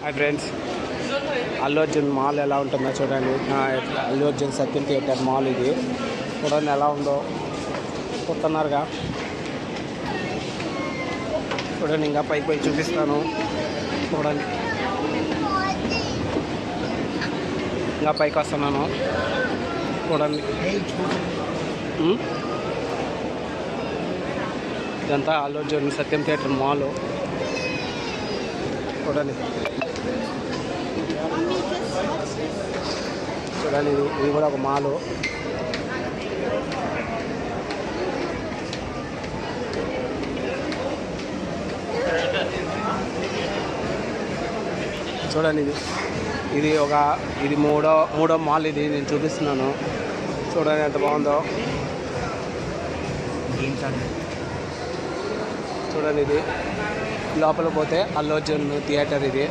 Hi friends, Allu Arjun mall ఎలా ఉంటుందో చూడండి. అల్లు అర్జున్ సత్యం థియేటర్ మాల్ ఇది. చూడండి ఎలా ఉందో, కొత్తన్నారుగా. చూడండి, ఇంకా పైకి పోయి చూపిస్తాను. చూడండి, ఇంకా పైకి వస్తున్నాను. చూడండి, ఇదంతా అల్లు అర్జున్ సత్యం థియేటర్ మాల్. చూడండి చూడండి, ఇది కూడా ఒక మాలు. చూడండి, ఇది మూడో మాల్. ఇది నేను చూపిస్తున్నాను. చూడండి ఎంత బాగుందో. చూడండి, ఇది లోపల పోతే అల్లు అర్జున్ థియేటర్ ఇది.